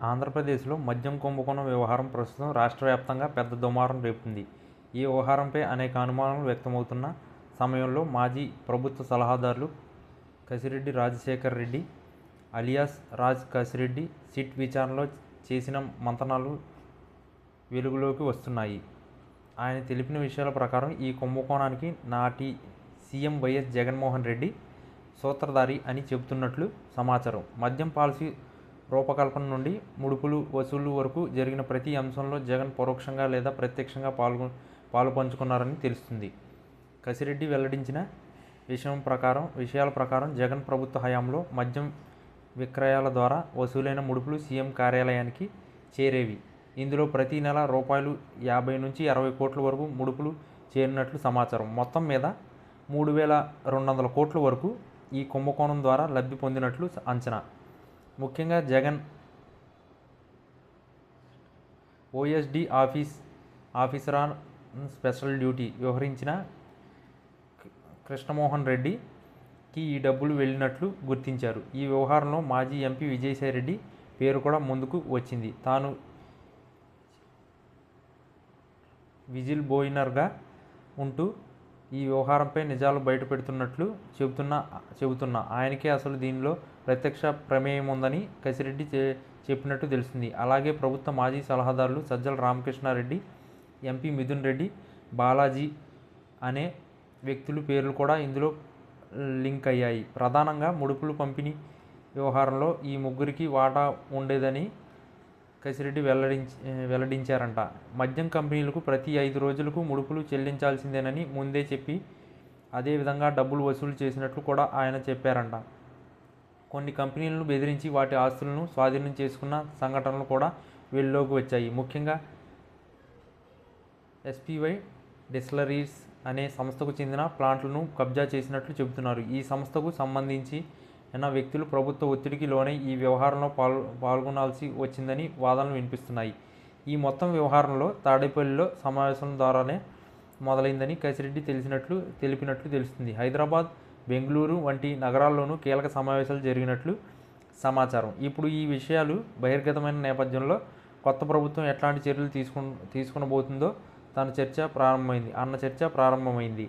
ఆంధ్రప్రదేశ్లో మద్యం కుంభకోణం వ్యవహారం ప్రస్తుతం రాష్ట్ర వ్యాప్తంగా పెద్ద దుమారం రేపుతుంది. ఈ వ్యవహారంపై అనేక అనుమానాలు వ్యక్తమవుతున్న సమయంలో మాజీ ప్రభుత్వ సలహాదారులు కసిరెడ్డి రాజశేఖర్ రెడ్డి అలియాస్ రాజ్ కసిరెడ్డి సిట్ విచారణలో చేసిన మంతనాలు వెలుగులోకి వస్తున్నాయి. ఆయన తెలిపిన విషయాల ప్రకారం ఈ కుంభకోణానికి నాటి సీఎం వైఎస్ జగన్మోహన్ రెడ్డి సూత్రధారి అని చెబుతున్నట్లు సమాచారం. మద్యం పాలసీ రూపకల్పన నుండి ముడుపులు వసూళ్లు వరకు జరిగిన ప్రతి అంశంలో జగన్ పరోక్షంగా లేదా ప్రత్యక్షంగా పాలు పంచుకున్నారని తెలుస్తుంది. కసిరెడ్డి వెల్లడించిన విషయాల ప్రకారం జగన్ ప్రభుత్వ హయాంలో మద్యం విక్రయాల ద్వారా వసూలైన ముడుపులు సీఎం కార్యాలయానికి చేరేవి. ఇందులో ప్రతి నెల రూపాయలు 50 నుంచి 60 కోట్ల వరకు ముడుపులు చేరినట్లు సమాచారం. మొత్తం మీద 3,200 కోట్ల వరకు ఈ కుంభకోణం ద్వారా లబ్ధి పొందినట్లు అంచనా. ముఖ్యంగా Jagan OSD officer on special duty వ్యవహరించిన కృష్ణమోహన్ రెడ్డికి ఈ డబ్బులు వెళ్ళినట్లు గుర్తించారు. ఈ వ్యవహారంలో మాజీ ఎంపీ విజయసాయిరెడ్డి పేరు కూడా ముందుకు వచ్చింది. తాను విజిల్ బోయినర్గా ఉంటూ ఈ వ్యవహారంపై నిజాలు బయటపెడుతున్నట్లు చెబుతున్నా ఆయనకే అసలు దీనిలో ప్రత్యక్ష ప్రమేయం ఉందని కసిరెడ్డి చెప్పినట్టు తెలిసింది. అలాగే ప్రభుత్వ మాజీ సలహాదారులు సజ్జల రామకృష్ణారెడ్డి, ఎంపీ మిథున్ రెడ్డి, బాలాజీ అనే వ్యక్తుల పేర్లు కూడా ఇందులో లింక్ అయ్యాయి. ప్రధానంగా ముడుపులు పంపిణీ వ్యవహారంలో ఈ ముగ్గురికి వాటా ఉండేదని కసిరెడ్డి వెల్లడించారంట. మద్యం కంపెనీలకు ప్రతి 5 రోజులకు ముడుపులు చెల్లించాల్సిందేనని ముందే చెప్పి అదే విధంగా డబ్బులు వసూలు చేసినట్లు కూడా ఆయన చెప్పారంట. కొన్ని కంపెనీలను బెదిరించి వాటి ఆస్తులను స్వాధీనం చేసుకున్న సంఘటనలు కూడా వెలుగులోకి వచ్చాయి. ముఖ్యంగా ఎస్పీవై డిస్టిలరీస్ అనే సంస్థకు చెందిన ప్లాంట్లను కబ్జా చేసినట్లు చెబుతున్నారు. ఈ సంస్థకు సంబంధించిన వ్యక్తులు ప్రభుత్వ ఒత్తిడికి లోనై ఈ వ్యవహారంలో పాల్గొనాల్సి వచ్చిందని వాదనలు వినిపిస్తున్నాయి. ఈ మొత్తం వ్యవహారంలో తాడేపల్లిలో సమావేశం ద్వారానే మొదలైందని కసిరెడ్డి తెలిపినట్లు తెలుస్తుంది. హైదరాబాద్, బెంగళూరు వంటి నగరాల్లోనూ కీలక సమావేశాలు జరిగినట్లు సమాచారం. ఇప్పుడు ఈ విషయాలు బహిర్గతమైన నేపథ్యంలో కొత్త ప్రభుత్వం ఎట్లాంటి చర్యలు తీసుకునబోతుందో చర్చ ప్రారంభమైంది.